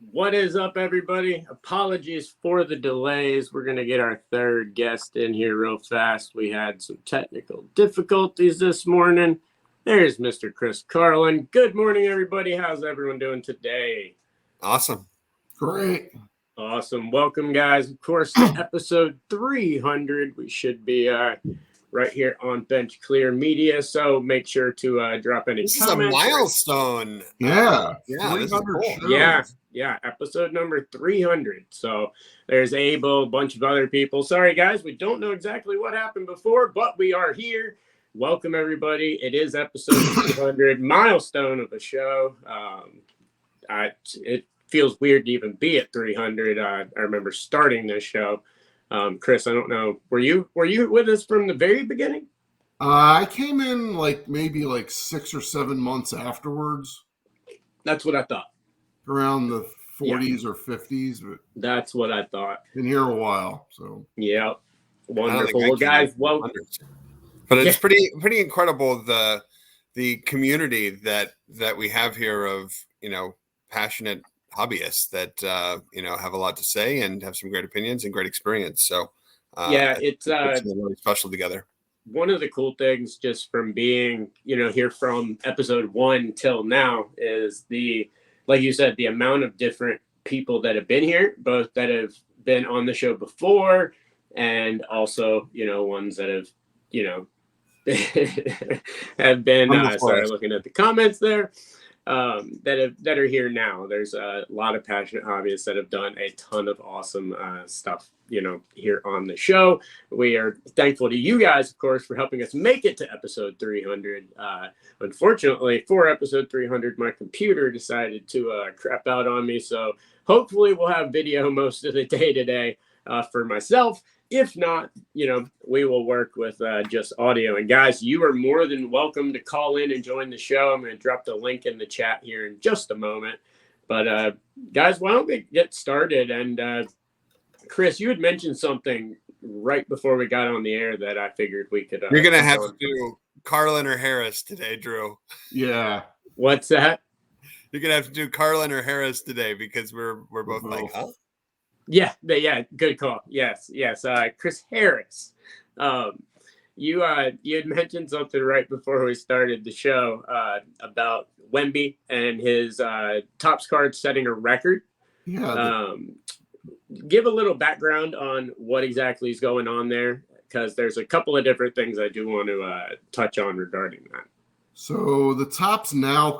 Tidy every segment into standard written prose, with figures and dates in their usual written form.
What is up, everybody? Apologies for the delays. We're going to get our third guest in here real fast. We had some technical difficulties this morning. There's Mr. Chris Carlin. Good morning, everybody. How's everyone doing today? Awesome. Great. Awesome. Welcome, guys. Of course, to episode 300. We should be right here on Bench Clear Media. So make sure to drop any This comments. is a milestone. Yeah. Yeah, this is cool. Shows. Yeah, episode number 300. So there's Abel, a bunch of other people. Sorry, guys, we don't know exactly what happened before, but we are here. Welcome, everybody. It is episode 300, milestone of the show. It feels weird to even be at 300. I remember starting this show. Chris, I don't know. Were you with us from the very beginning? I came in maybe 6 or 7 months afterwards. That's what I thought. Around the 40s or 50s. But that's what I thought. Been here a while, so. Yeah. Wonderful. Well, guys, welcome. But it's pretty incredible the community that we have here of, passionate hobbyists that have a lot to say and have some great opinions and great experience. So it's really special together. One of the cool things just from being, here from episode 1 till now is like you said, the amount of different people that have been here, both that have been on the show before and also, ones that have, have been, sorry, looking at the comments there, that are here now. There's a lot of passionate hobbyists that have done a ton of awesome stuff, here on the show. We are thankful to you guys, of course, for helping us make it to episode 300. Unfortunately, for episode 300, my computer decided to crap out on me. So hopefully we'll have video most of the day today for myself. If not, we will work with just audio. And guys, you are more than welcome to call in and join the show. I'm going to drop the link in the chat here in just a moment. But guys, why don't we get started? And Chris, you had mentioned something right before we got on the air that I figured we could. You're going to have to do Carlin or Harris today, Drew. Yeah. What's that? You're going to have to do Carlin or Harris today because we're both like, huh? Yeah, good call. Yes. Chris Harris. You had mentioned something right before we started the show about Wemby and his Topps card setting a record. Yeah. Give a little background on what exactly is going on there, because there's a couple of different things I do want to touch on regarding that. So the Topps Now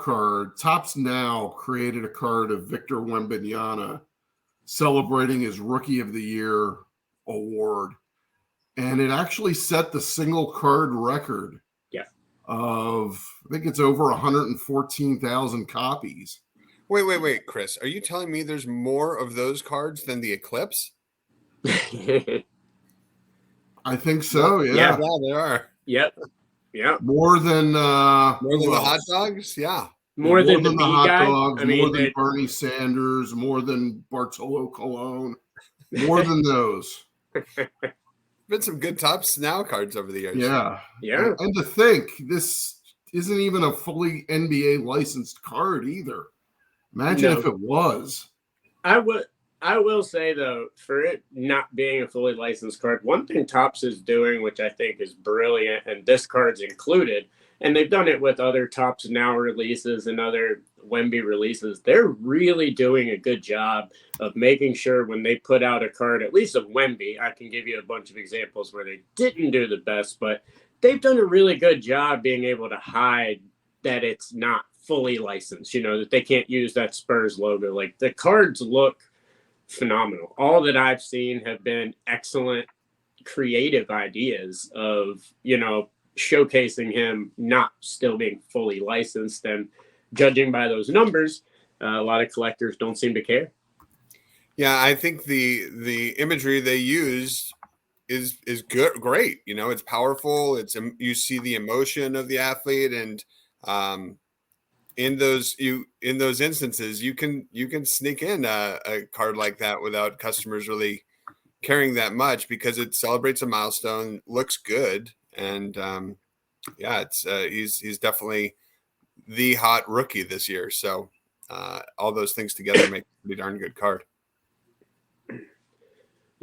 created a card of Victor Wembanyama celebrating his Rookie of the Year award. And it actually set the single card record of, I think it's over 114,000 copies. Wait, Chris. Are you telling me there's more of those cards than the Eclipse? I think so, yeah. Yeah, there are. Yep. More than the hot dogs? Yeah. More than the hot guy. dogs, more than Bernie Sanders, more than Bartolo Colon, more than those. Been some good Topps Now cards over the years. Yeah. And to think, this isn't even a fully NBA licensed card either. Imagine if it was. I will say, though, for it not being a fully licensed card, one thing Topps is doing, which I think is brilliant, and this card's included, and they've done it with other Topps Now releases and other Wemby releases, they're really doing a good job of making sure when they put out a card, at least of Wemby, I can give you a bunch of examples where they didn't do the best, but they've done a really good job being able to hide that it's not fully licensed, that they can't use that Spurs logo. Like, the cards look phenomenal. All that I've seen have been excellent creative ideas of, showcasing him not still being fully licensed, and judging by those numbers, a lot of collectors don't seem to care. Yeah, I think the imagery they use is good, great. It's powerful. You see the emotion of the athlete, and in those instances, you can sneak in a card like that without customers really caring that much, because it celebrates a milestone, looks good, and he's definitely the hot rookie this year. So all those things together make a pretty darn good card.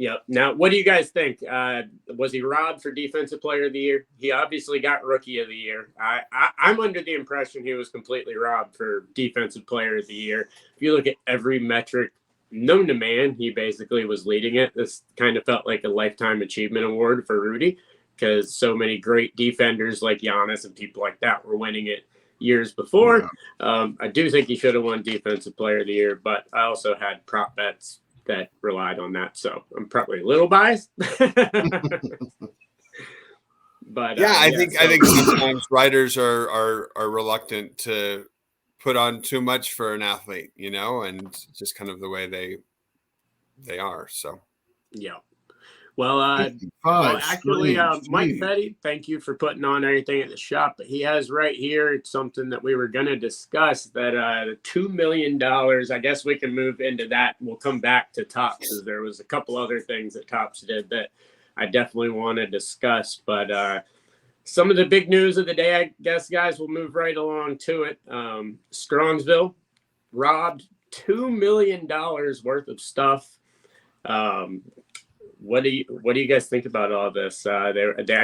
Yep. Now, what do you guys think? Was he robbed for Defensive Player of the Year? He obviously got Rookie of the Year. I'm under the impression he was completely robbed for Defensive Player of the Year. If you look at every metric known to man, he basically was leading it. This kind of felt like a Lifetime Achievement Award for Rudy, because so many great defenders like Giannis and people like that were winning it years before. Yeah. I do think he should have won Defensive Player of the Year, but I also had prop bets that relied on that, so I'm probably a little biased. But yeah, I think sometimes writers are reluctant to put on too much for an athlete, and just kind of the way they are. So yeah. Well, actually, Mike Petty, thank you for putting on everything at the shop. But he has right here, it's something that we were going to discuss, that $2 million, I guess we can move into that. We'll come back to Topps, because there was a couple other things that Topps did that I definitely want to discuss. But some of the big news of the day, I guess, guys, we'll move right along to it. Strongsville robbed $2 million worth of stuff. What do you guys think about all this? I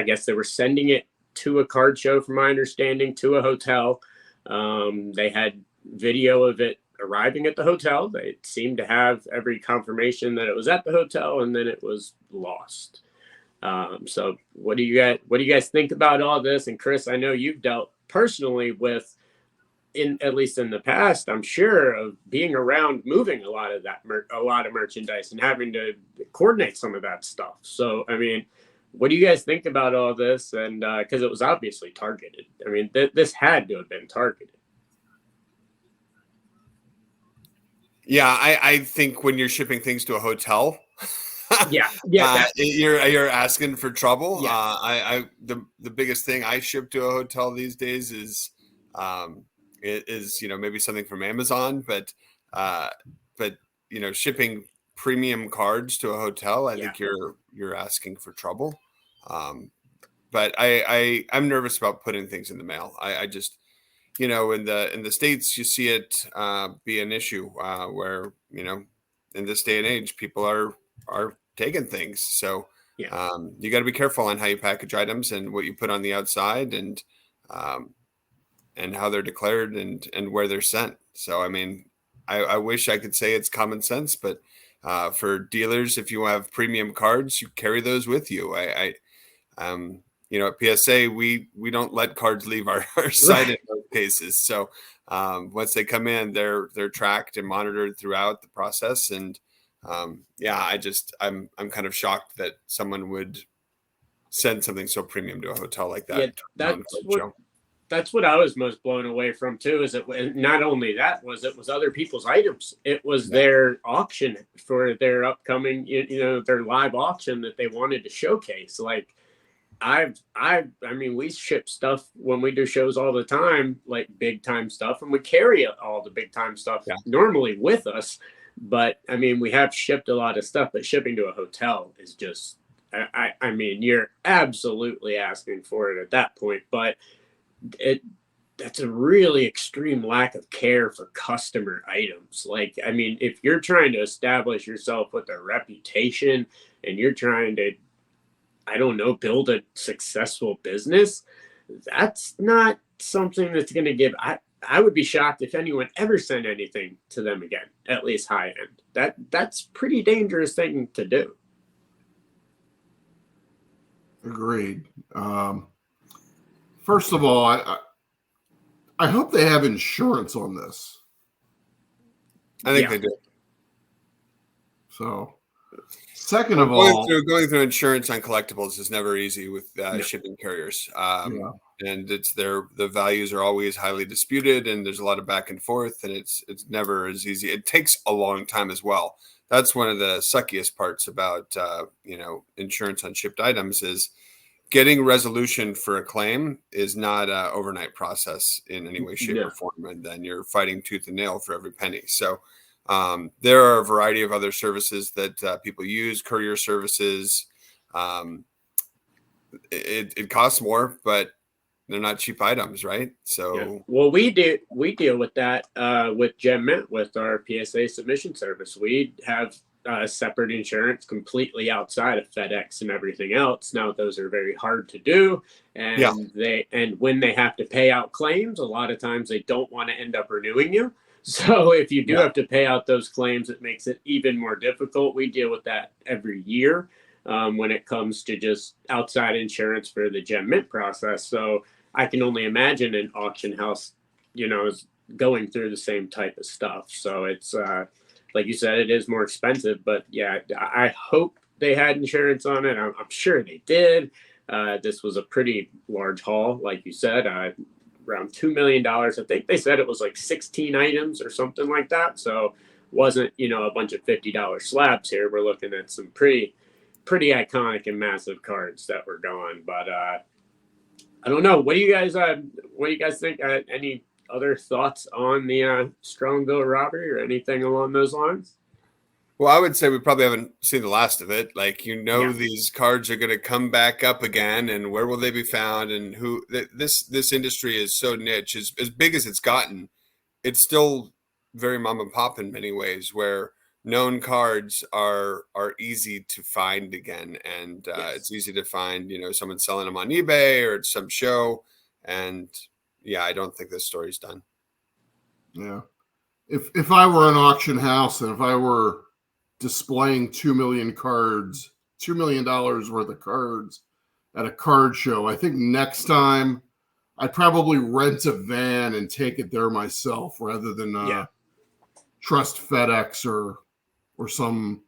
guess they were sending it to a card show, from my understanding, to a hotel. They had video of it arriving at the hotel. They seemed to have every confirmation that it was at the hotel, and then it was lost. So what do you guys think about all this? And Chris, I know you've dealt personally with, at least in the past, I'm sure, of being around moving a lot of merchandise and having to coordinate some of that stuff. So, I mean, what do you guys think about all this? And because it was obviously targeted. I mean, this had to have been targeted. Yeah, I think when you're shipping things to a hotel, you're asking for trouble. Yeah. The biggest thing I ship to a hotel these days is maybe something from Amazon, but shipping premium cards to a hotel, I think you're asking for trouble. But I'm nervous about putting things in the mail. I just, in the States, you see it be an issue where, in this day and age, people are taking things. So you got to be careful on how you package items and what you put on the outside, and how they're declared and where they're sent. So, I mean, I wish I could say it's common sense, but for dealers, if you have premium cards, you carry those with you. At PSA, we don't let cards leave our site in most cases. So once they come in, they're tracked and monitored throughout the process. And I'm kind of shocked that someone would send something so premium to a hotel like that. Yeah, that's what I was most blown away from too. Is it not only that it was other people's items. It was their auction for their upcoming, their live auction that they wanted to showcase. Like, I mean, we ship stuff when we do shows all the time, like big time stuff, and we carry all the big time stuff normally with us. But I mean, we have shipped a lot of stuff, but shipping to a hotel is just, I mean, you're absolutely asking for it at that point. But that's a really extreme lack of care for customer items. Like, I mean, if you're trying to establish yourself with a reputation and you're trying to, I don't know, build a successful business, that's not something that's going to give. I would be shocked if anyone ever sent anything to them again, at least high end. That's pretty dangerous thing to do. Agreed. First of all, I hope they have insurance on this. I think they do. So, second of all, going through insurance on collectibles is never easy with shipping carriers. And the values are always highly disputed, and there's a lot of back and forth, and it's never as easy. It takes a long time as well. That's one of the suckiest parts about insurance on shipped items is getting resolution for a claim is not an overnight process in any way, shape, or form. And then you're fighting tooth and nail for every penny. So there are a variety of other services that people use, courier services. It costs more, but cheap items, right? Yeah. So Well, we deal with that with Gem Mint with our PSA submission service. We have separate insurance completely outside of FedEx and everything else. Now those are very hard to do, yeah, and when they have to pay out claims, a lot of times they don't want to end up renewing you. So if you do yeah, have to pay out those claims, it makes it even more difficult. We deal with that every year when it comes to just outside insurance for the Gem Mint process. So I can only imagine an auction house, is going through the same type of stuff. So it's like you said, it is more expensive. But yeah, I hope they had insurance on it. I'm sure they did. This was a pretty large haul, like you said, around $2 million. I think they said it was like 16 items or something like that. So wasn't a bunch of $50 slabs here. We're looking at some pretty iconic and massive cards that were gone. But I don't know. What do you guys think? Any other thoughts on the Strongville robbery or anything along those lines? well, I would say we probably haven't seen the last of it. Like, Yeah. these cards are going to come back up again, and where will they be found? And this industry is so niche, as big as it's gotten. It's still very mom and pop in many ways, where known cards are easy to find again, and it's Yes. easy to find someone selling them on eBay or at some show. And yeah, I don't think this story's done. Yeah. If I were an auction house and if I were displaying 2 million cards, $2 million worth of cards at a card show, I think next time I'd probably rent a van and take it there myself rather than Yeah. trust FedEx or some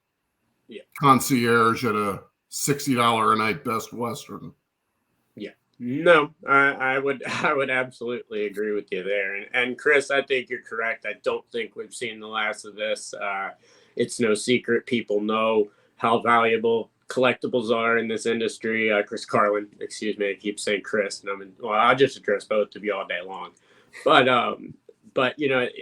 Yeah. concierge at a $60 a night Best Western. Yeah. No, I would I would absolutely agree with you there. And Chris, I think you're correct. I don't think we've seen the last of this. It's no secret. People know how valuable collectibles are in this industry. Chris Carlin, excuse me, I keep saying Chris, and I'll just address both of you all day long. But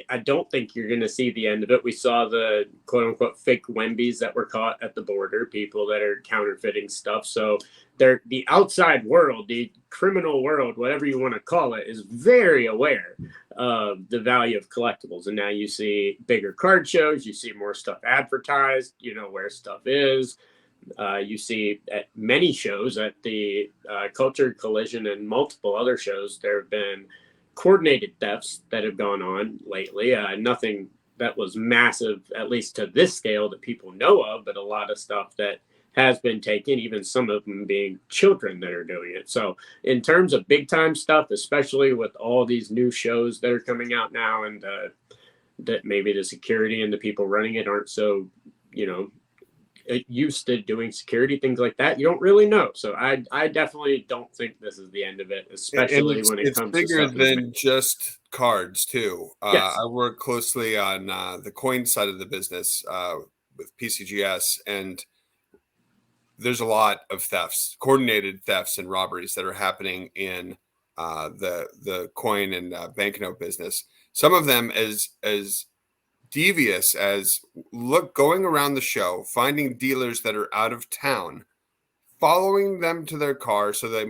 I don't think you're going to see the end of it. We saw the quote unquote fake Wembies that were caught at the border, people that are counterfeiting stuff. So the outside world, the criminal world, whatever you want to call it, is very aware of the value of collectibles. And now you see bigger card shows, you see more stuff advertised, where stuff is. You see at many shows, at the Culture Collision and multiple other shows, there have been coordinated thefts that have gone on lately. Nothing that was massive, at least to this scale, that people know of, but a lot of stuff that has been taken, even some of them being children that are doing it. So in terms of big time stuff, especially with all these new shows that are coming out now, and that maybe the security and the people running it aren't so, used to doing security, things like that, you don't really know. So I definitely don't think this is the end of it, And especially when it it's comes to bigger stuff as than just cards too. yes. I work closely on the coin side of the business with PCGS, and there's a lot of thefts, coordinated thefts and robberies that are happening in the coin and banknote business. Some of them as devious as going around the show, finding dealers that are out of town, following them to their car so they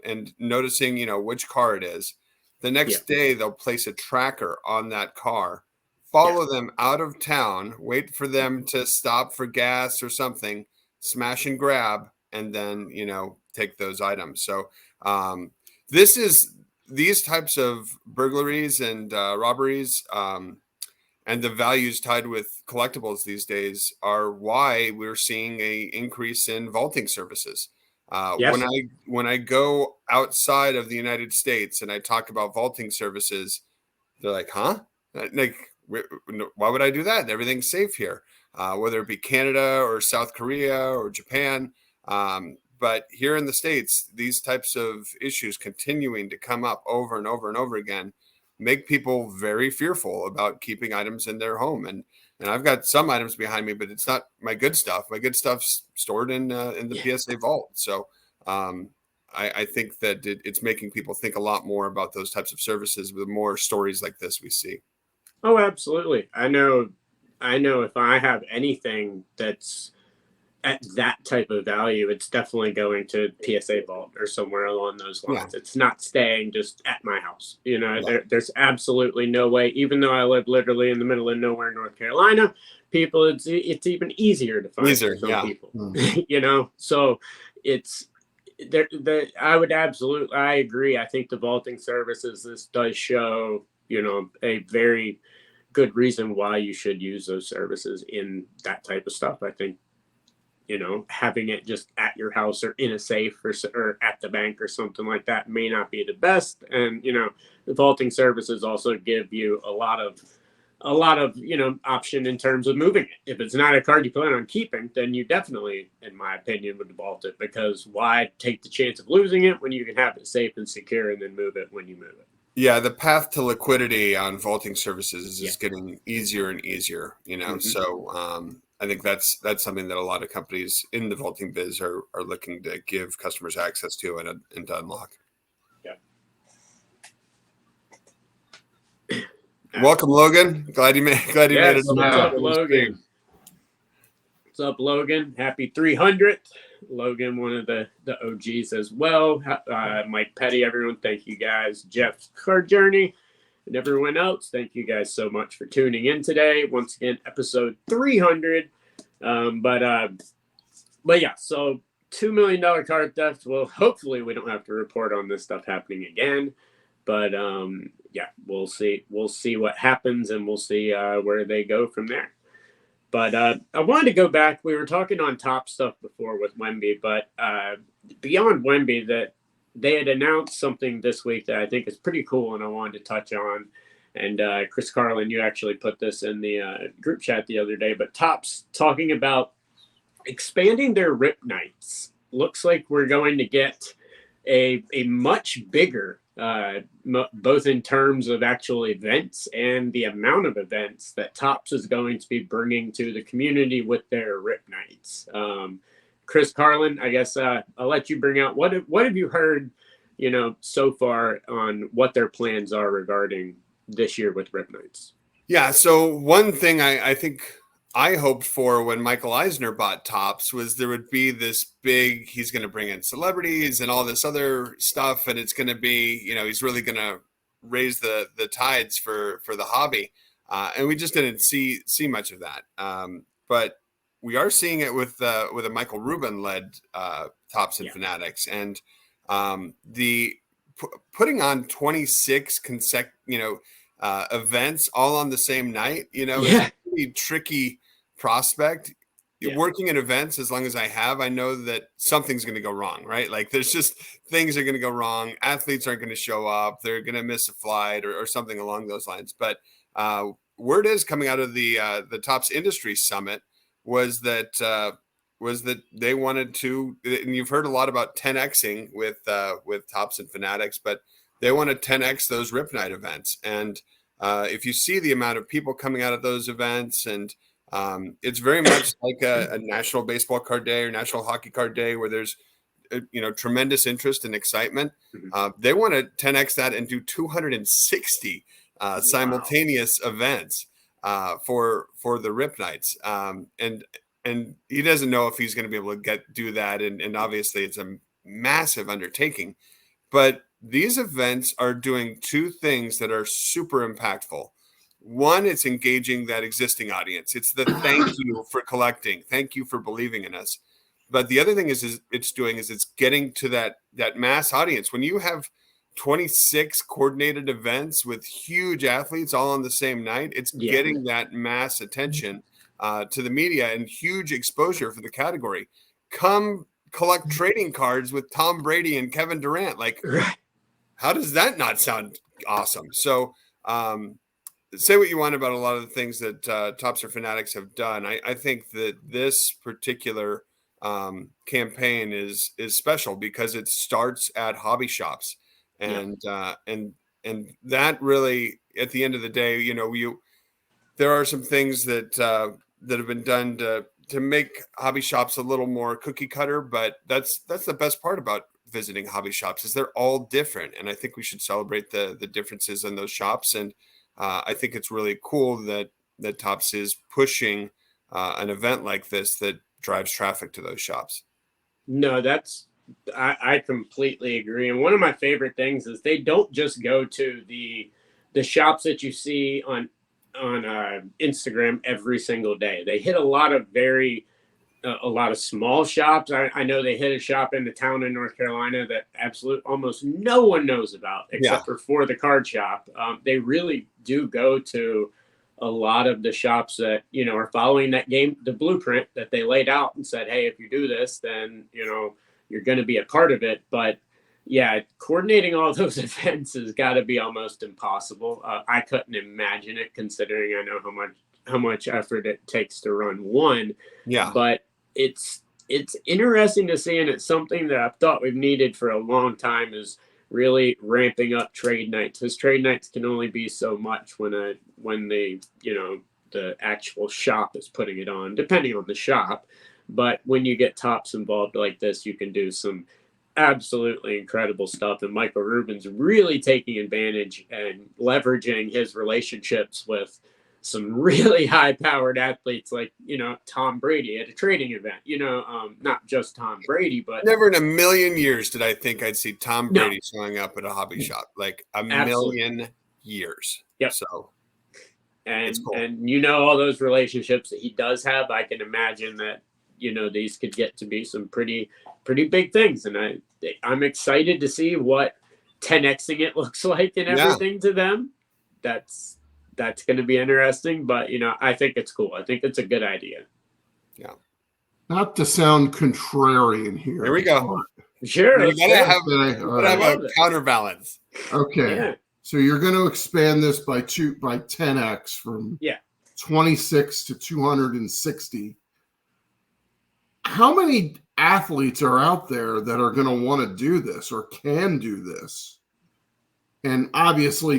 and noticing which car it is. The Yeah. next day they'll place a tracker on that car, Yeah. follow them out of town, wait for them to stop for gas or something, smash and grab, and then take those items. So this is these types of burglaries and robberies, and the values tied with collectibles these days are why we're seeing a increase in vaulting services. When Yes. I go outside of the United States and I talk about vaulting services, they're like, "Huh? Like, why would I do that? Everything's safe here." Whether it be Canada or South Korea or Japan, but here in the States, these types of issues continuing to come up over and over and over again make people very fearful about keeping items in their home. And I've got some items behind me, but it's not my good stuff. My good stuff's stored in the Yeah. PSA vault. So I think that it's making people think a lot more about those types of services with more stories like this we see. Oh, absolutely. I know if I have anything that's at that type of value, it's definitely going to PSA Vault or somewhere along those lines. It's not staying just at my house. There's absolutely no way, even though I live literally in the middle of nowhere in North Carolina, people, it's even easier to find for some people. So it's I agree. I think the vaulting services, this does show, a very good reason why you should use those services in that type of stuff. I think, having it just at your house or in a safe or at the bank or something like that may not be the best. And, the vaulting services also give you a lot of, option in terms of moving it. If it's not a card you plan on keeping, then you definitely, in my opinion, would vault it, because why take the chance of losing it when you can have it safe and secure and then move it when you move it? Yeah, the path to liquidity on vaulting services is getting easier and easier, So I think that's something that a lot of companies in the vaulting biz are looking to give customers access to and to unlock. Welcome, Logan. Glad you made it. What's up, Logan? What's up, Logan? Happy 300th. Logan, one of the OGs as well. Mike Petty, everyone, thank you guys. Jeff's Card Journey and everyone else, thank you guys so much for tuning in today. Once again, episode 300. But yeah, so $2 million card theft. Well, hopefully we don't have to report on this stuff happening again. But we'll see. We'll see what happens, and we'll see where they go from there. But I wanted to go back. We were talking on top stuff before with Wemby, but beyond Wemby, that they had announced something this week that I think is pretty cool, and I wanted to touch on. And Chris Carlin, you actually put this in the group chat the other day, but Topps talking about expanding their Rip Nights. Looks like we're going to get a much bigger, both in terms of actual events and the amount of events that Topps is going to be bringing to the community with their Rip Nights. Chris Carlin, I guess I'll let you bring out what have you heard, so far on what their plans are regarding this year with Rip Nights. Yeah. So one thing I think I hoped for when Michael Eisner bought Topps was there would be this big, he's going to bring in celebrities and all this other stuff. And it's going to be, he's really going to raise the tides for the hobby. And we just didn't see much of that. But we are seeing it with a Michael Rubin led Topps and Fanatics, and the putting on 26 events all on the same night, is a pretty tricky prospect. Working in events, as long as I know that something's going to go wrong, right? Like there's just things are going to go wrong. Athletes aren't going to show up. They're going to miss a flight or something along those lines. But word is coming out of the Topps Industry Summit was that they wanted to, and you've heard a lot about 10xing with Topps and Fanatics, but they want to 10x those Rip Night events. And if you see the amount of people coming out of those events, and it's very much like a National Baseball Card Day or National Hockey Card Day where there's tremendous interest and excitement. They want to 10x that and do 260 simultaneous events for the Rip Nights. And he doesn't know if he's going to be able to do that. And obviously it's a massive undertaking. But these events are doing two things that are super impactful. One, it's engaging that existing audience. It's the thank you for collecting. Thank you for believing in us. But the other thing it's getting to that mass audience. When you have 26 coordinated events with huge athletes all on the same night, it's getting that mass attention to the media and huge exposure for the category. Come collect trading cards with Tom Brady and Kevin Durant. Like, how does that not sound awesome? So say what you want about a lot of the things that Topps or Fanatics have done. I think that this particular campaign is special because it starts at hobby shops. And that really, at the end of the day, there are some things that have been done to make hobby shops a little more cookie cutter, but that's the best part about visiting hobby shops is they're all different. And I think we should celebrate the differences in those shops. And I think it's really cool that Topps is pushing an event like this that drives traffic to those shops. No, I completely agree. And one of my favorite things is they don't just go to the shops that you see on Instagram every single day. They hit a lot of a lot of small shops. I know they hit a shop in the town in North Carolina that almost no one knows about except for the card shop. They really do go to a lot of the shops that, are following the blueprint that they laid out and said, hey, if you do this, then, you're going to be a part of it. But yeah, coordinating all those events has got to be almost impossible. I couldn't imagine it, considering I know how much effort it takes to run one. Yeah. But it's interesting to see, and it's something that I've thought we've needed for a long time, is really ramping up trade nights, because trade nights can only be so much when the actual shop is putting it on, depending on the shop. But when you get Tops involved like this, you can do some absolutely incredible stuff. And Michael Rubin's really taking advantage and leveraging his relationships with some really high-powered athletes, like Tom Brady at a trading event. Not just Tom Brady, but never in a million years did I think I'd see Tom Brady showing up at a hobby shop. Like million years. Yep. So, and cool. And all those relationships that he does have, I can imagine that these could get to be some pretty big things, and I'm excited to see what 10xing it looks like and everything to them. That's going to be interesting, but I think it's cool. I think it's a good idea. Yeah. Not to sound contrarian here. Here we go. Sure. You gotta have a counterbalance. Okay. Yeah. So you're going to expand this by 10x from 26 to 260. How many athletes are out there that are going to want to do this or can do this? And obviously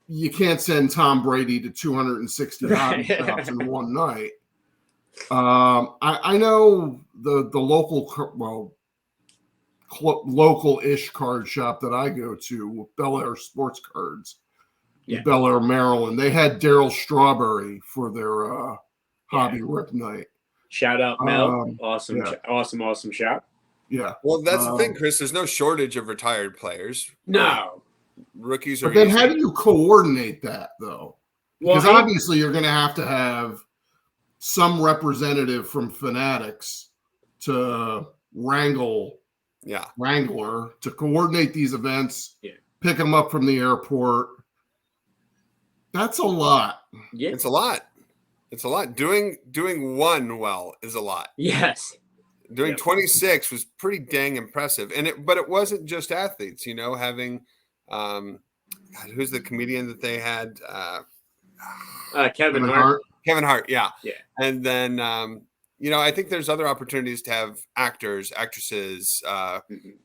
you can't send Tom Brady to 260 hobby shops in one night. I know the local-ish card shop that I go to, Bel Air Sports Cards, Bel Air, Maryland. They had Daryl Strawberry for their hobby rip night. Shout out Mel. Awesome shop. Yeah. Well, that's the thing, Chris. There's no shortage of retired players. No. Rookies are. But then how do you coordinate that, though? Because obviously you're going to have some representative from Fanatics to Wrangler to coordinate these events, pick them up from the airport. That's a lot. Yeah. It's a lot. It's a lot. Doing one well is a lot. Yes. Doing 26 was pretty dang impressive. But it wasn't just athletes, having who's the comedian that they had? Kevin Hart. Kevin Hart, yeah. Yeah. And then I think there's other opportunities to have actors, actresses,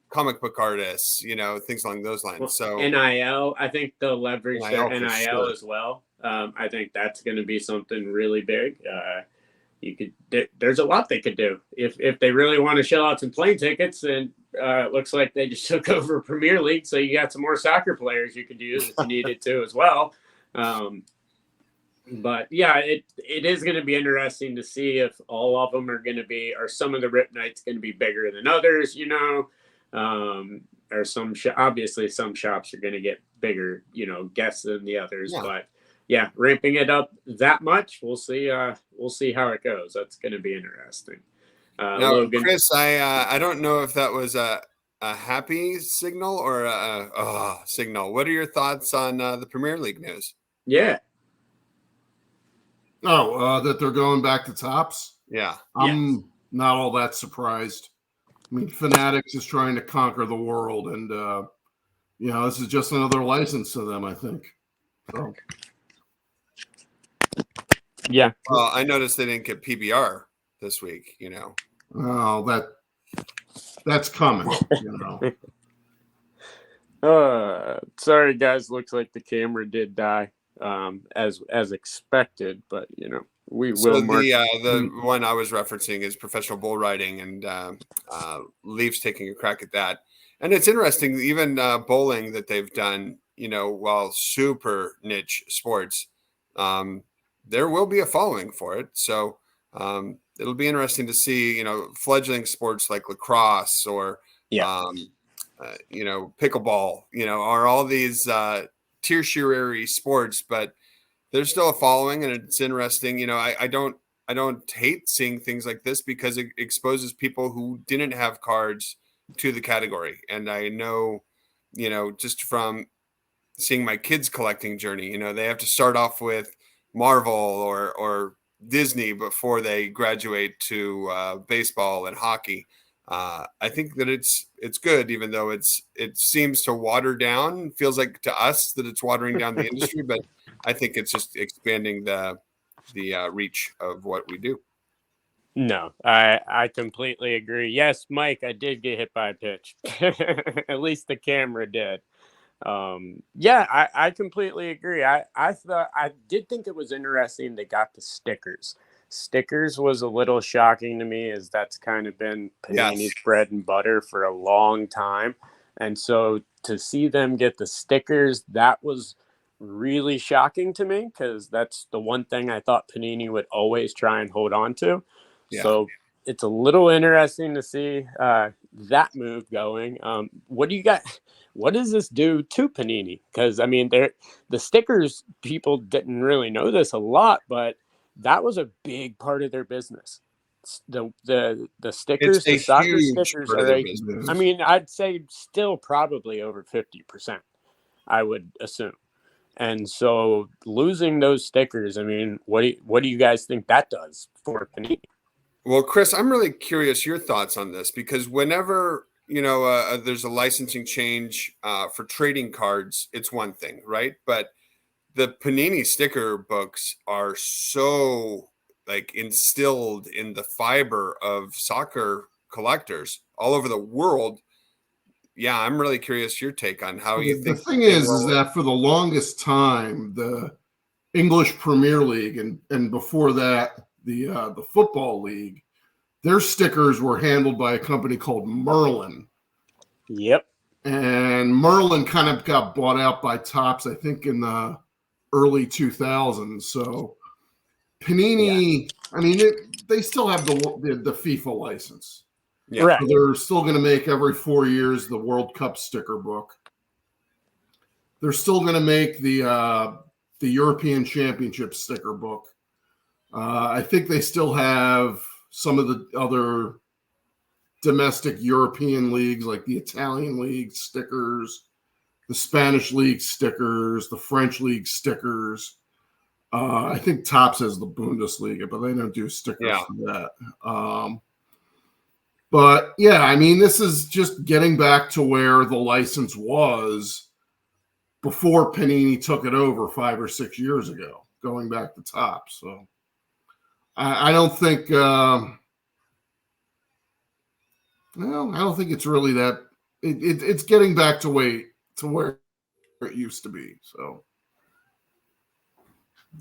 comic book artists, things along those lines. Well, so NIL, I think they'll leverage their NIL sure. as well. I think that's going to be something really big. There's a lot they could do if they really want to shell out some plane tickets. And it looks like they just took over Premier League, so you got some more soccer players you could use if you needed to as well. But yeah, it is going to be interesting to see if all of them are some of the rip nights going to be bigger than others, or obviously some shops are going to get bigger, guests than the others. Yeah. But yeah, ramping it up that much, we'll see how it goes. That's going to be interesting. Now, Logan, Chris, I don't know if that was a happy signal or a signal. What are your thoughts on the Premier League news? Yeah. That they're going back to Tops? Yeah. I'm not all that surprised. I mean, Fanatics is trying to conquer the world, and this is just another license to them, I think. So. Yeah. Well, I noticed they didn't get PBR this week, Oh, that's coming, Sorry guys, looks like the camera did die. As expected, but we will. So the one I was referencing is professional bull riding, and Leafs taking a crack at that. And it's interesting, even bowling that they've done, while super niche sports, there will be a following for it. So it'll be interesting to see, fledgling sports like lacrosse or, pickleball, are all these tertiary sports, but there's still a following, and it's interesting. I don't hate seeing things like this because it exposes people who didn't have cards to the category. And I know, just from seeing my kids' collecting journey, they have to start off with Marvel or Disney before they graduate to baseball and hockey. I think that it's good, even though it seems to water down. Feels like to us that it's watering down the industry, but I think it's just expanding the reach of what we do. No, I completely agree. Yes, Mike, I did get hit by a pitch. At least the camera did. I completely agree. I did think it was interesting they got the stickers. Stickers was a little shocking to me, as that's kind of been Panini's bread and butter for a long time. And so to see them get the stickers, that was really shocking to me, because that's the one thing I thought Panini would always try and hold on to. Yeah. So it's a little interesting to see that move going. What do you got? What does this do to Panini? Because I mean, the stickers, people didn't really know this a lot, but that was a big part of their business. The stickers, the soccer stickers are I mean, I'd say still probably over 50%, I would assume. And so losing those stickers, I mean, what do you guys think that does for Panini? Well, Chris, I'm really curious your thoughts on this, because whenever there's a licensing change for trading cards, it's one thing, right? But the Panini sticker books are so like instilled in the fiber of soccer collectors all over the world. Yeah, I'm really curious your take on how you think. The thing is that for the longest time, the English Premier League and before that, the Football League, their stickers were handled by a company called Merlin. Yep. And Merlin kind of got bought out by Topps, I think, in the early 2000s. So Panini, I mean, they still have the FIFA license. Yeah. Right. So they're still going to make every 4 years the World Cup sticker book. They're still going to make the European Championship sticker book. I think they still have some of the other domestic European leagues, like the Italian league stickers, the Spanish league stickers, the French league stickers. I think Topps has the Bundesliga, but they don't do stickers for that. But yeah, I mean, this is just getting back to where the license was before Panini took it over 5 or 6 years ago, going back to Topps. So I don't think, I don't think it's really that. It's getting back to where it used to be. So.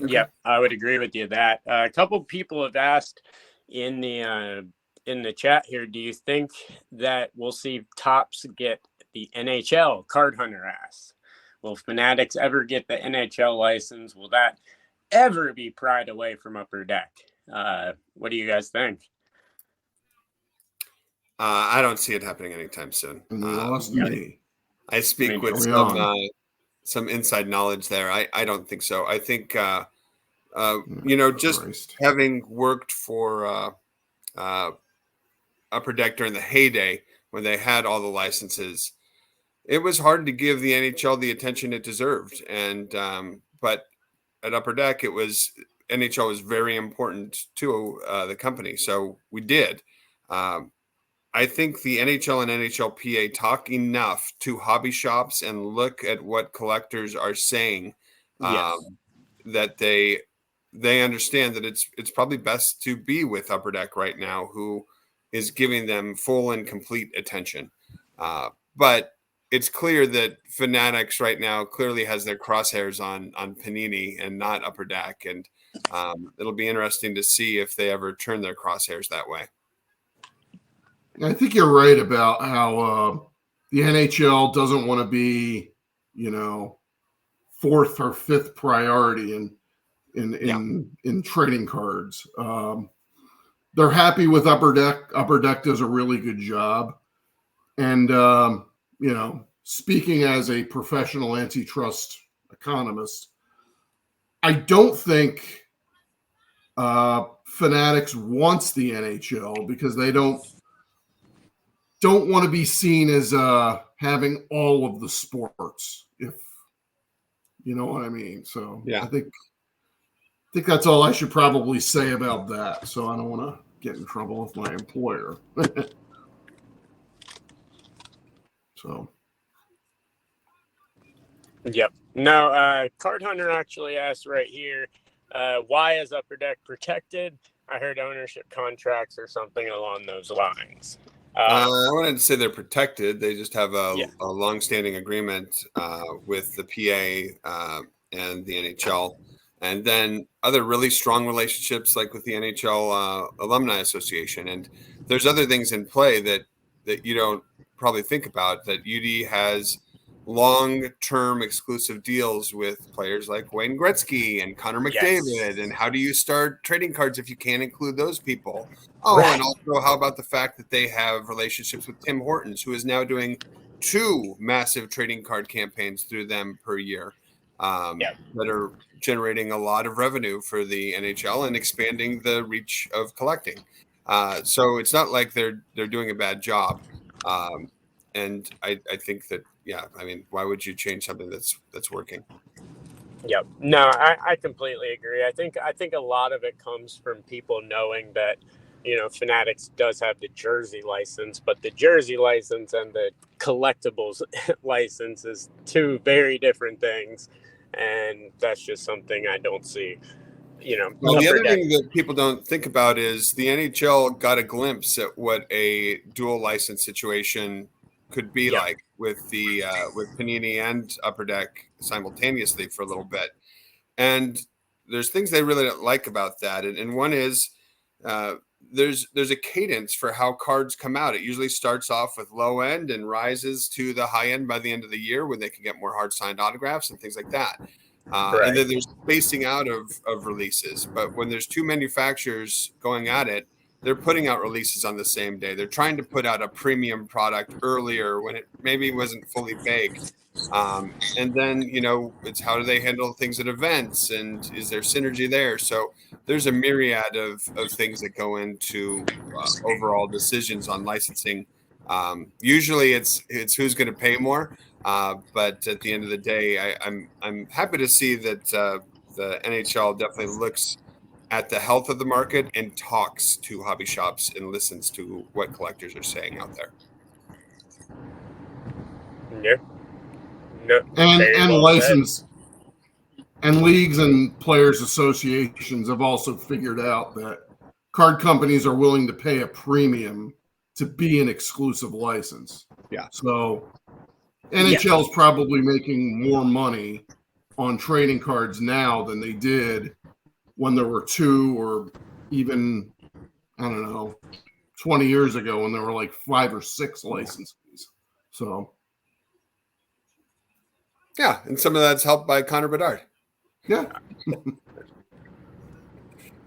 Okay. Yeah, I would agree with you that a couple people have asked in the chat here, do you think that we'll see Topps get the NHL card hunter ass? Will Fanatics ever get the NHL license? Will that ever be pried away from Upper Deck? What do you guys think? I don't see it happening anytime soon. I speak with some inside knowledge there. I don't think so. I think just having worked for Upper Deck during the heyday when they had all the licenses, it was hard to give the NHL the attention it deserved. And but at Upper Deck, NHL was very important to the company, so we did. I think the NHL and NHLPA talk enough to hobby shops and look at what collectors are saying, that they understand that it's probably best to be with Upper Deck right now, who is giving them full and complete attention. But it's clear that Fanatics right now clearly has their crosshairs on Panini and not Upper Deck, and it'll be interesting to see if they ever turn their crosshairs that way. I think you're right about how the NHL doesn't want to be, fourth or fifth priority in trading cards. they're happy with Upper Deck. Upper Deck does a really good job. And, speaking as a professional antitrust economist, I don't think Fanatics wants the NHL because they don't want to be seen as having all of the sports, if you know what I mean. So Yeah. I think that's all I should probably say about that. So I don't want to get in trouble with my employer. So. Yep. No, Card Hunter actually asked right here, why is Upper Deck protected? I heard ownership contracts or something along those lines. I wanted to say they're protected. They just have a Yeah. long-standing agreement with the PA and the NHL, and then other really strong relationships like with the NHL Alumni Association. And there's other things in play that you don't probably think about. That UD has long-term exclusive deals with players like Wayne Gretzky and Connor McDavid. Yes. And how do you start trading cards if you can't include those people? Oh, Right. and also, how about the fact that they have relationships with Tim Hortons, who is now doing 2 massive trading card campaigns through them per year that are generating a lot of revenue for the NHL and expanding the reach of collecting. So it's not like they're doing a bad job. And I think that, yeah, I mean, why would you change something that's working? Yep. No, I completely agree. I think a lot of it comes from people knowing that, Fanatics does have the jersey license, but the jersey license and the collectibles license is 2 very different things. And that's just something I don't see, Well, the Upper other Deck. thing that people don't think about is the NHL got a glimpse at what a dual license situation could be Yep. like with Panini and Upper Deck simultaneously for a little bit. And there's things they really don't like about that. And one is uh, there's a cadence for how cards come out. It usually starts off with low end and rises to the high end by the end of the year when they can get more hard signed autographs and things like that. And then there's spacing out of releases. But when there's 2 manufacturers going at it, they're putting out releases on the same day. They're trying to put out a premium product earlier when it maybe wasn't fully baked. And then, it's how do they handle things at events, and is there synergy there? So there's a myriad of things that go into overall decisions on licensing. Usually it's who's going to pay more. But at the end of the day, I'm happy to see that the NHL definitely looks at the health of the market and talks to hobby shops and listens to what collectors are saying out there. Yeah. No, And license and leagues and players associations have also figured out that card companies are willing to pay a premium to be an exclusive license. Yeah. So NHL is probably making more money on trading cards now than they did when there were 2 or even, I don't know, 20 years ago when there were like 5 or 6 licenses. So yeah, and some of that's helped by Connor Bedard. Yeah.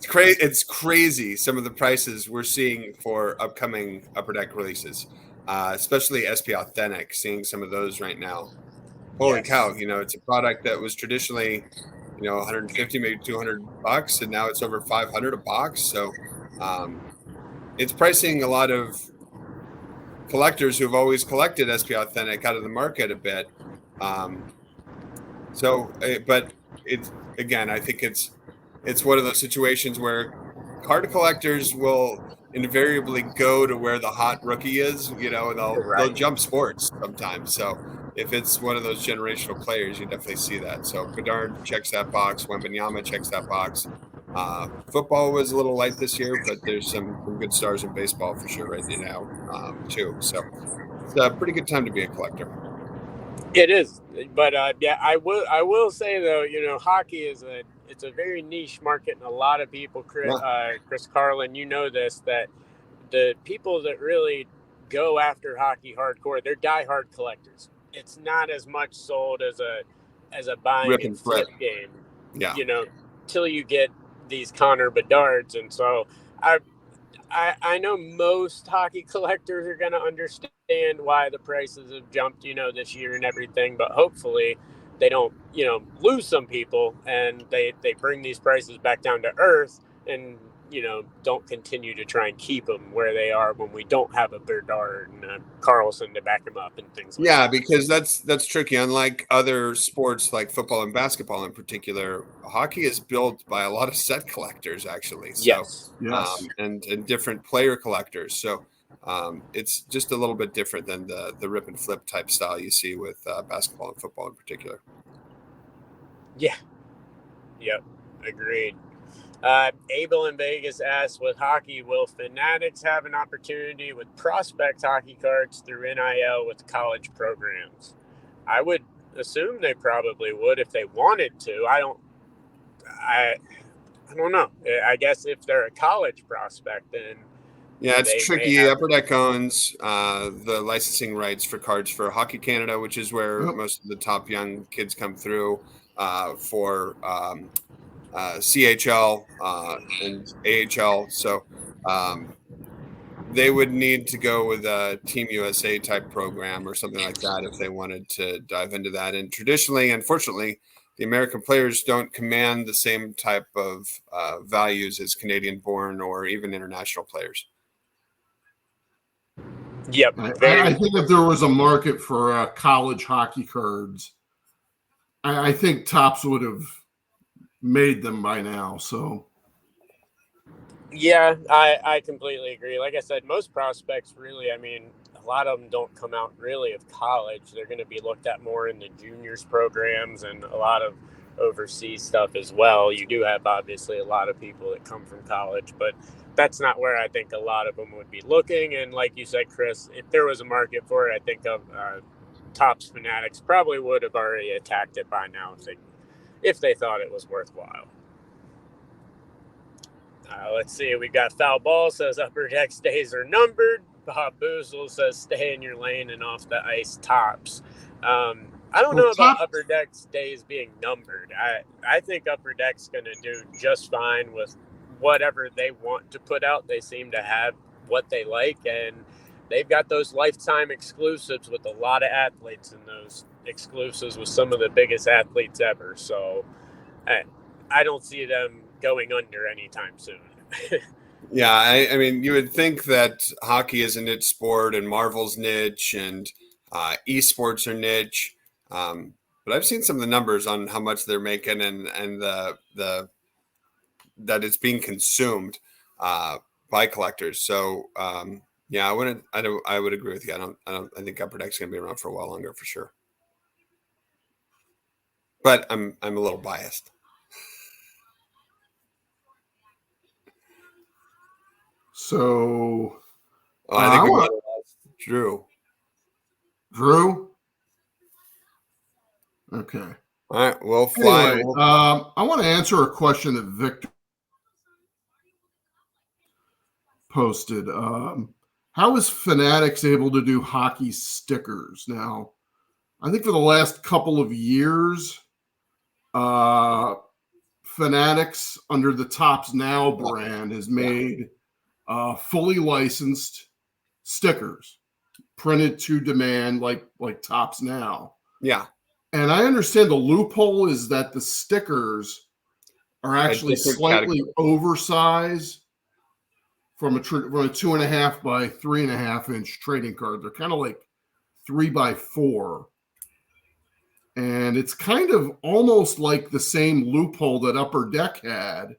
It's crazy some of the prices we're seeing for upcoming Upper Deck releases, especially SP Authentic, seeing some of those right now. Holy cow, it's a product that was traditionally, 150, maybe $200, and now it's over 500 a box. So it's pricing a lot of collectors who've always collected SP Authentic out of the market a bit. But it's, again, I think it's one of those situations where card collectors will invariably go to where the hot rookie is, and they'll jump sports sometimes. So if it's one of those generational players, you definitely see that. So Bedard checks that box. Wembanyama checks that box. Football was a little light this year, but there's some good stars in baseball for sure right now too. So it's a pretty good time to be a collector. It is, but I will say though, hockey it's a very niche market, and a lot of people, Chris Carlin, this, that the people that really go after hockey hardcore, they're diehard collectors. It's not as much sold as a buying and flip game, yeah. Till you get these Connor Bedards, and so I know most hockey collectors are going to understand why the prices have jumped, this year and everything, but hopefully they don't, lose some people and they bring these prices back down to earth and, don't continue to try and keep them where they are when we don't have a Berdard and a Carlson to back them up and things like Yeah, that. because that's tricky. Unlike other sports like football and basketball in particular, hockey is built by a lot of set collectors actually. So Yes. Yes. and different player collectors. So it's just a little bit different than the rip and flip type style you see with basketball and football in particular. Yeah. Yep. Agreed. Abel in Vegas asks, with hockey, will Fanatics have an opportunity with prospect hockey cards through NIL with college programs? I would assume they probably would if they wanted to. I don't know. I guess if they're a college prospect, then Yeah, it's they may tricky. have. Upper Deck owns the licensing rights for cards for Hockey Canada, which is where Yep. most of the top young kids come through for CHL and AHL. So they would need to go with a Team USA type program or something like that if they wanted to dive into that. And traditionally, unfortunately, the American players don't command the same type of values as Canadian born or even international players. Yep. I think if there was a market for college hockey cards, I think Topps would have made them by now. So Yeah, I completely agree. Like I said, most prospects really, a lot of them don't come out really of college. They're going to be looked at more in the juniors programs and a lot of overseas stuff as well. You do have obviously a lot of people that come from college, but that's not where I think a lot of them would be looking. And like you said, Chris, if there was a market for it, I think of Topps Fanatics probably would have already attacked it by now if they thought it was worthwhile. Let's see. We got Foul Ball says Upper Deck stays are numbered. Bob Boozle says stay in your lane and off the ice Tops. I don't know about Upper Deck stays being numbered. I think Upper Deck's going to do just fine with whatever they want to put out. They seem to have what they like, and they've got those lifetime exclusives with a lot of athletes, and those exclusives with some of the biggest athletes ever. So I don't see them going under anytime soon. Yeah, I mean, you would think that hockey is a niche sport and Marvel's niche and esports are niche. But I've seen some of the numbers on how much they're making and the that it's being consumed by collectors. So yeah, I would agree with you. I think Upper Deck's going to be around for a while longer for sure. But I'm a little biased. So I think we might have lost Drew. Drew? Okay. All right, we'll fly. Anyway, I want to answer a question that Victor posted. How is Fanatics able to do hockey stickers? Now, I think for the last couple of years, Fanatics under the Topps Now brand has made fully licensed stickers printed to demand like Topps Now. Yeah. And I understand the loophole is that the stickers are actually slightly oversized from a 2.5 by 3.5 inch trading card. They're kind of like 3 by 4. And it's kind of almost like the same loophole that Upper Deck had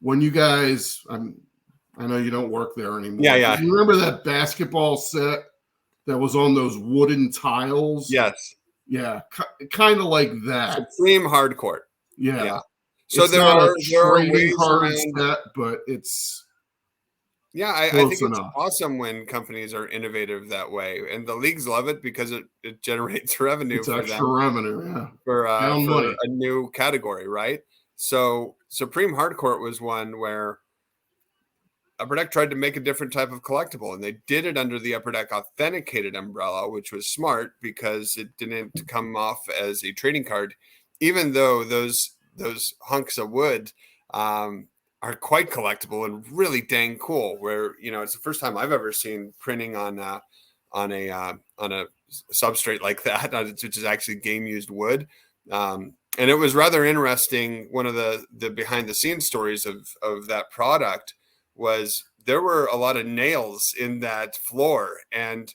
when you guys, I know you don't work there anymore. Yeah. You remember that basketball set that was on those wooden tiles? Yes. Yeah, kind of like that. Supreme hardcourt. Yeah. So it's there are ways card around set, but it's I think enough. It's awesome when companies are innovative that way, and the leagues love it because it generates revenue. It's extra revenue, yeah, for a new category, right? So Supreme Hardcourt was one where Upper Deck tried to make a different type of collectible, and they did it under the Upper Deck Authenticated umbrella, which was smart because it didn't come off as a trading card, even though those hunks of wood quite collectible and really dang cool. Where it's the first time I've ever seen printing on a substrate like that, which is actually game used wood. And it was rather interesting. One of the behind the scenes stories of that product was there were a lot of nails in that floor, and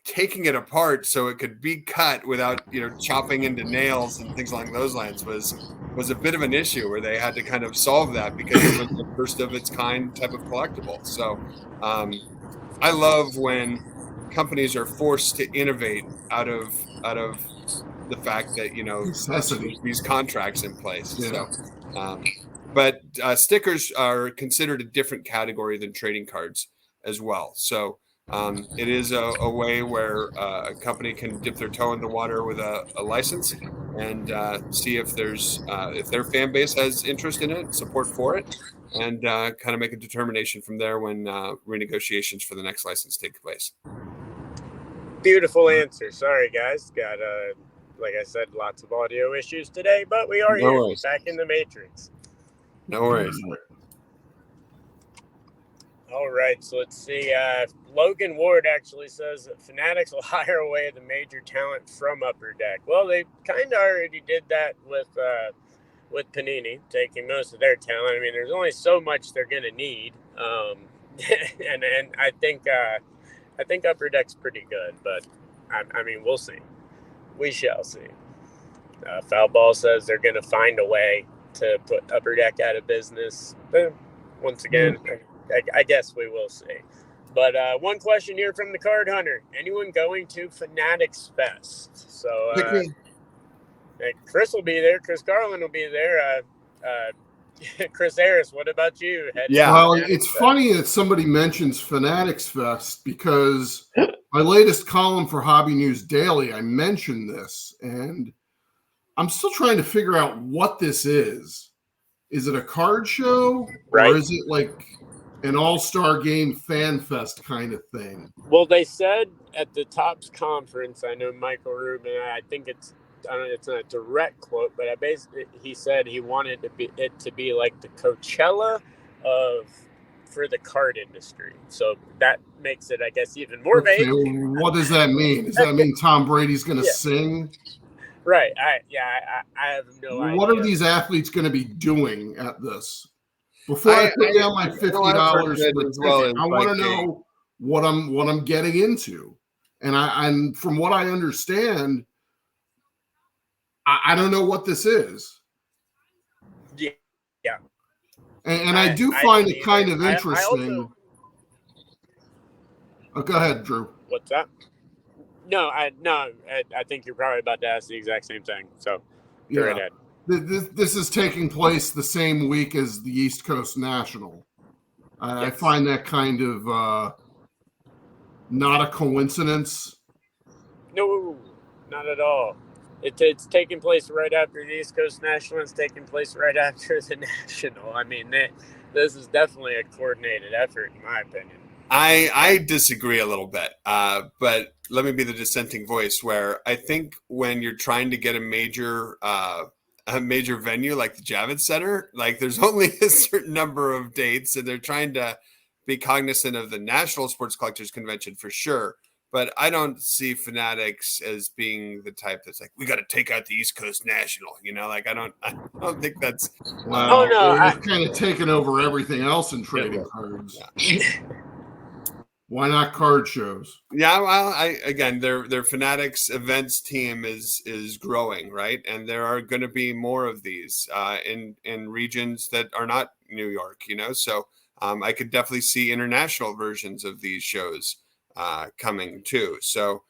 taking it apart so it could be cut without chopping into nails and things along those lines was a bit of an issue, where they had to kind of solve that because it was the first of its kind type of collectible. So I love when companies are forced to innovate out of the fact that Necessity. these contracts in place. Yeah. So but stickers are considered a different category than trading cards as well. So it is a way where a company can dip their toe in the water with a license and see if their fan base has interest in it, support for it, and kind of make a determination from there when renegotiations for the next license take place. Beautiful answer. Sorry, guys. Got like I said, lots of audio issues today, but we are No here, worries. back in the Matrix. No worries. All right, so let's see. Logan Ward actually says that Fanatics will hire away the major talent from Upper Deck. Well, they kind of already did that with Panini, taking most of their talent. I mean, there's only so much they're going to need, and I think Upper Deck's pretty good, but I mean, we'll see. We shall see. Foul Ball says they're going to find a way to put Upper Deck out of business. But once again, I guess we will see. But one question here from the Card Hunter: anyone going to Fanatics Fest? So Chris will be there. Chris Garland will be there. Chris Harris, what about you? Yeah. Well, it's funny that somebody mentions Fanatics Fest, because my latest column for Hobby News Daily, I mentioned this, and I'm still trying to figure out what this is. Is it a card show, Right. or is it like an all-star game fan fest kind of thing? Well, they said at the Topps conference, I know Michael Rubin, I think it's not a direct quote, but he said he wanted it to be like the Coachella for the card industry. So that makes it, I guess, even more vague. What does that mean? Does that mean Tom Brady's going to sing? Right. I have no idea. What are these athletes going to be doing at this? Before I put down my $50 for the ticket, I want to know what I'm getting into. And from what I understand, I don't know what this is. Yeah. And I do find it kind of interesting. Go ahead, Drew. What's that? No, I think you're probably about to ask the exact same thing. So go right ahead. This is taking place the same week as the East Coast National. Yes. I find that kind of not a coincidence. No, not at all. It's taking place right after the East Coast National. It's taking place right after the National. I mean, this is definitely a coordinated effort, in my opinion. I disagree a little bit, but let me be the dissenting voice, where I think when you're trying to get a major venue like the Javits Center, like there's only a certain number of dates, and they're trying to be cognizant of the National Sports Collectors Convention for sure. But I don't see Fanatics as being the type that's like, we got to take out the East Coast National. Like I don't think that's. Well, they've kind of taken over everything else in trading cards. Yeah. Why not card shows? Yeah, well, their Fanatics events team is growing, right? And there are going to be more of these in regions that are not New York, So I could definitely see international versions of these shows coming too. So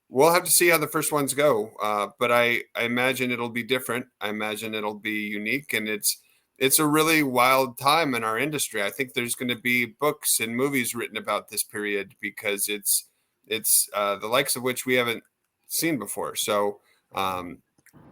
we'll have to see how the first ones go. But I imagine it'll be different. I imagine it'll be unique, and it's a really wild time in our industry. I think there's going to be books and movies written about this period, because it's the likes of which we haven't seen before. So, and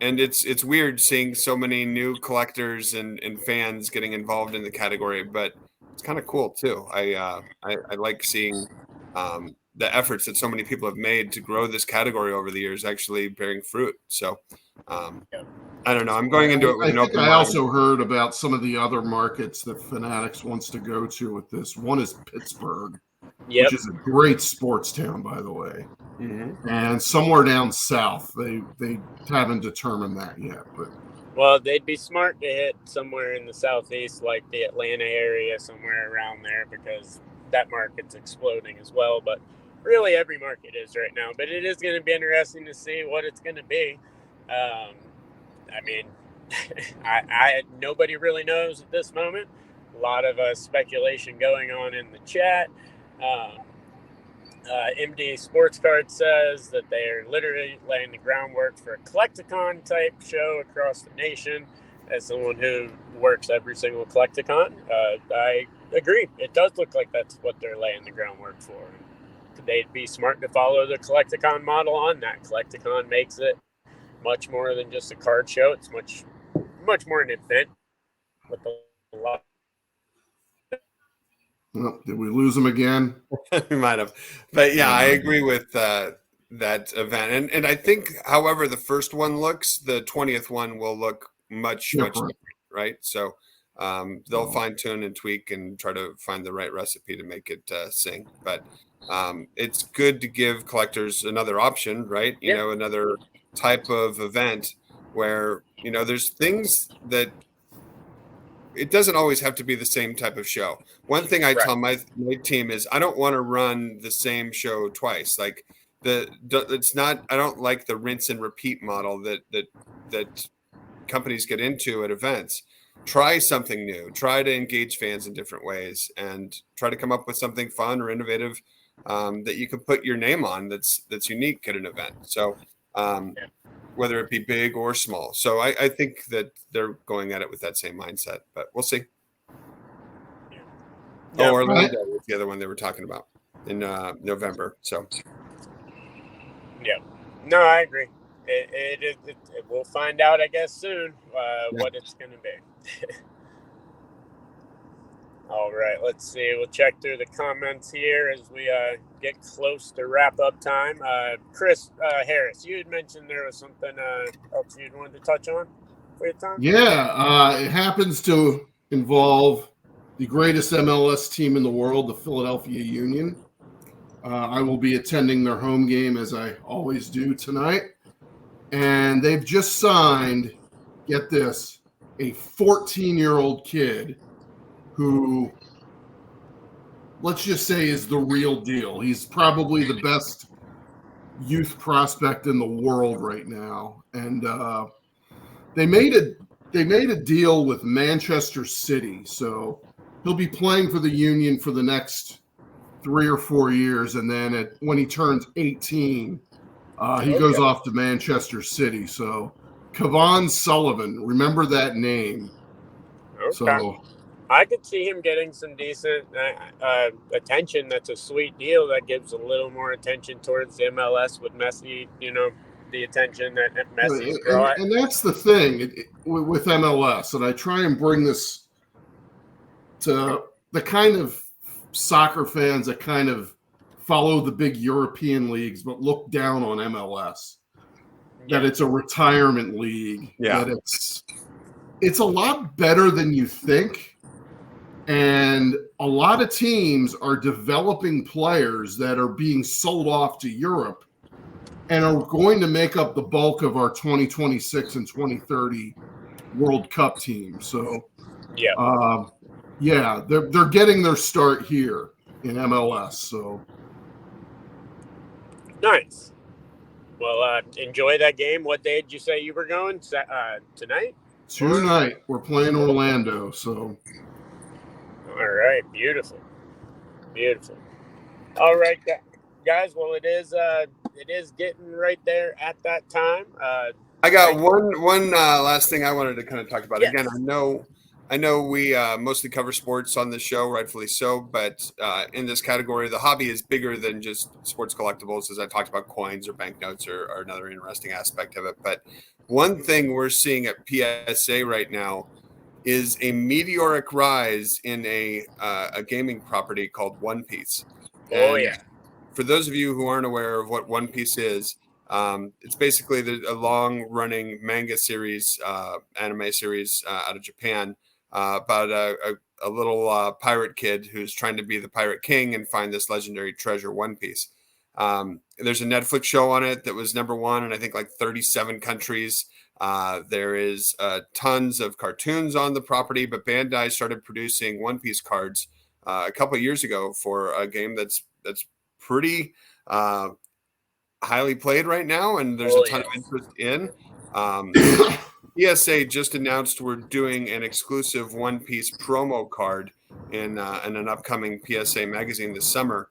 it's weird seeing so many new collectors and fans getting involved in the category, but it's kind of cool too. I like seeing the efforts that so many people have made to grow this category over the years actually bearing fruit. So I don't know. I'm going into it with I an think open I mind. also heard about some of the other markets that Fanatics wants to go to with this. One is Pittsburgh, which is a great sports town, by the way. Mm-hmm. And somewhere down south, they haven't determined that yet. But well, they'd be smart to hit somewhere in the southeast, like the Atlanta area, somewhere around there, because that market's exploding as well. But really, every market is right now. But it is going to be interesting to see what it's going to be. I mean, nobody really knows at this moment. A lot of speculation going on in the chat. MD Sports Card says that they are literally laying the groundwork for a Collecticon type show across the nation. As someone who works every single Collecticon, I agree. It does look like that's what they're laying the groundwork for. They'd be smart to follow the Collecticon model on that. Collecticon makes it much more than just a card show. It's much more an event with a lot. well, did we lose them again? We might have, but yeah, I agree with that event, and I think, however, the first one looks, the 20th one will look much different, right? So they'll fine tune and tweak and try to find the right recipe to make it sing. But it's good to give collectors another option, right? You know, another type of event where, you know, there's things that it doesn't always have to be the same type of show. One thing I tell my team is I don't want to run the same show twice. Like it's not, I don't like the rinse and repeat model that companies get into at events. Try something new, try to engage fans in different ways, and try to come up with something fun or innovative that you can put your name on that's unique at an event. So whether it be big or small. So I think that they're going at it with that same mindset, but we'll see. Oh, Orlando was the other one they were talking about in November. So no, I agree. We'll find out, I guess, soon what it's going to be. All right, let's see. We'll check through the comments here as we get close to wrap-up time. Chris Harris, you had mentioned there was something else you'd wanted to touch on for your time? Yeah, it happens to involve the greatest MLS team in the world, the Philadelphia Union. I will be attending their home game, as I always do tonight. And they've just signed, get this, a 14-year-old kid who, let's just say, is the real deal. He's probably the best youth prospect in the world right now. And they made a deal with Manchester City. So he'll be playing for the Union for the next 3 or 4 years. And then when he turns 18, he goes off to Manchester City. So Kevon Sullivan, remember that name. Okay. So I could see him getting some decent attention. That's a sweet deal. That gives a little more attention towards the MLS with Messi, you know, the attention that Messi's brought. And that's the thing with MLS. And I try and bring this to the kind of soccer fans that kind of follow the big European leagues but look down on MLS. That it's a retirement league. Yeah. That it's a lot better than you think. And a lot of teams are developing players that are being sold off to Europe and are going to make up the bulk of our 2026 and 2030 World Cup team. So, they're getting their start here in MLS. So, nice. Well, enjoy that game. What day did you say you were going? Tonight? Tonight. We're playing Orlando. So, all right. Beautiful. Beautiful. All right, guys. Well, it is getting right there at that time. I got one last thing I wanted to kind of talk about. Yes. Again, I know we mostly cover sports on the show, rightfully so, but in this category, the hobby is bigger than just sports collectibles, as I talked about coins or banknotes or another interesting aspect of it. But one thing we're seeing at PSA right now is a meteoric rise in a gaming property called One Piece. And for those of you who aren't aware of what One Piece is, It's basically a long-running manga series, anime series out of Japan about a little pirate kid who's trying to be the pirate king and find this legendary treasure, One Piece. There's a Netflix show on it that was #1 in I think like 37 countries. There is tons of cartoons on the property, but Bandai started producing One Piece cards a couple of years ago for a game that's pretty highly played right now, and there's a ton of interest in. PSA just announced we're doing an exclusive One Piece promo card in an upcoming PSA magazine this summer.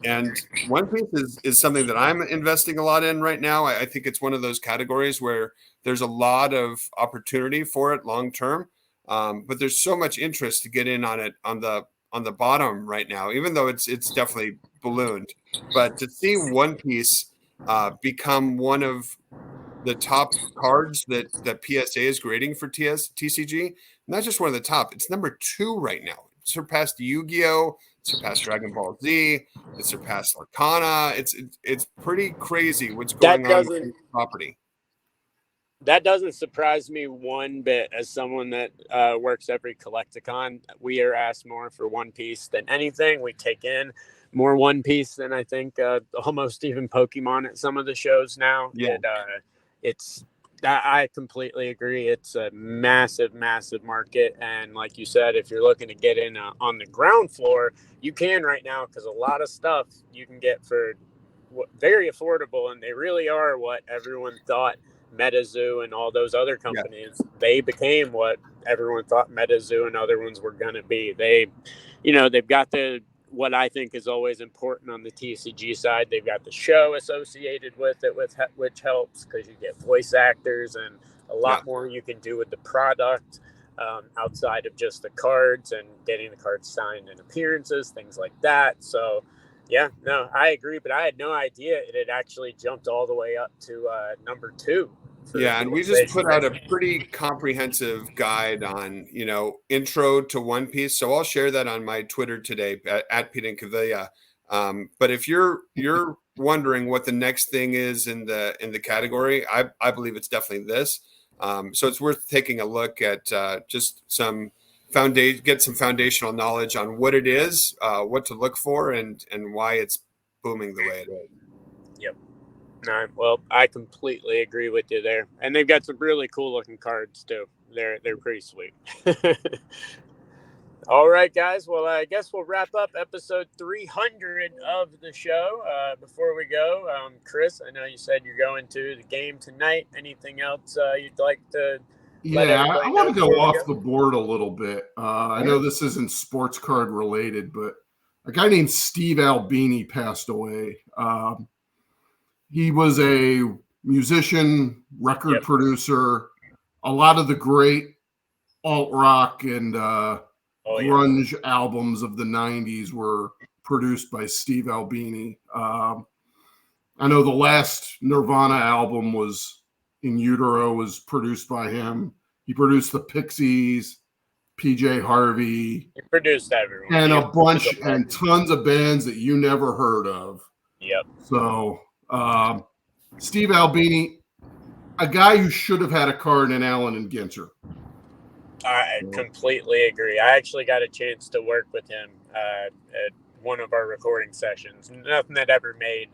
And One Piece is something that I'm investing a lot in right now. I think it's one of those categories where there's a lot of opportunity for it long term, but there's so much interest to get in on it on the bottom right now, even though it's definitely ballooned. But to see One Piece become one of the top cards that PSA is grading for TCG, not just one of the top, it's #2 right now. It surpassed Yu-Gi-Oh, it surpassed Dragon Ball Z, it surpassed Arcana. It's pretty crazy what's going on with the property. That doesn't surprise me one bit. As someone that works every Collecticon, we are asked more for One Piece than anything. We take in more One Piece than I think almost even Pokemon at some of the shows now. Yeah. I completely agree. It's a massive, massive market. And like you said, if you're looking to get in on the ground floor, you can right now, because a lot of stuff you can get for very affordable, and they really are what everyone thought MetaZoo and all those other companies, they became what everyone thought MetaZoo and other ones were going to be. They've got what I think is always important on the TCG side. They've got the show associated with it, which helps because you get voice actors and a lot more you can do with the product outside of just the cards and getting the cards signed and appearances, things like that. So yeah, no, I agree, but I had no idea it had actually jumped all the way up to #2. Yeah, and we just put out a pretty comprehensive guide on, intro to One Piece. So I'll share that on my Twitter today at Pete and Cavilla. But if you're wondering what the next thing is in the category, I believe it's definitely this. So it's worth taking a look at just get some foundational knowledge on what it is, what to look for, and why it's booming the way it is. Yep. No, well, I completely agree with you there, and they've got some really cool looking cards too. They're pretty sweet. All right, guys. Well, I guess we'll wrap up episode 300 of the show. Before we go, Chris, I know you said you're going to the game tonight. Anything else you'd like to? Yeah, I want to go off the board a little bit. I know this isn't sports card related, but a guy named Steve Albini passed away. He was a musician, record producer. A lot of the great alt rock and grunge albums of the 90s were produced by Steve Albini. I know the last Nirvana album was In Utero was produced by him. He produced the Pixies, PJ Harvey. He produced everyone. And a bunch and tons of bands that you never heard of. Yep. So Steve Albini, a guy who should have had a card in Allen and Ginter. I completely agree. I actually got a chance to work with him at one of our recording sessions. Nothing that ever made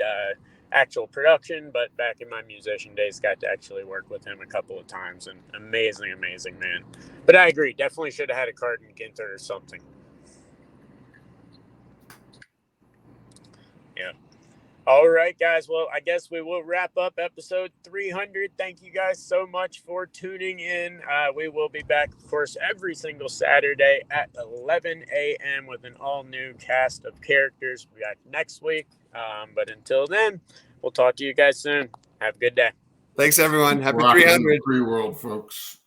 actual production, but back in my musician days, got to actually work with him a couple of times. And amazing, amazing man. But I agree. Definitely should have had a card in Ginter or something. Yeah. All right, guys. Well, I guess we will wrap up episode 300. Thank you guys so much for tuning in. We will be back, of course, every single Saturday at 11 a.m. with an all-new cast of characters. We'll be back next week. But until then, we'll talk to you guys soon. Have a good day. Thanks, everyone. Happy 300. Free world, folks.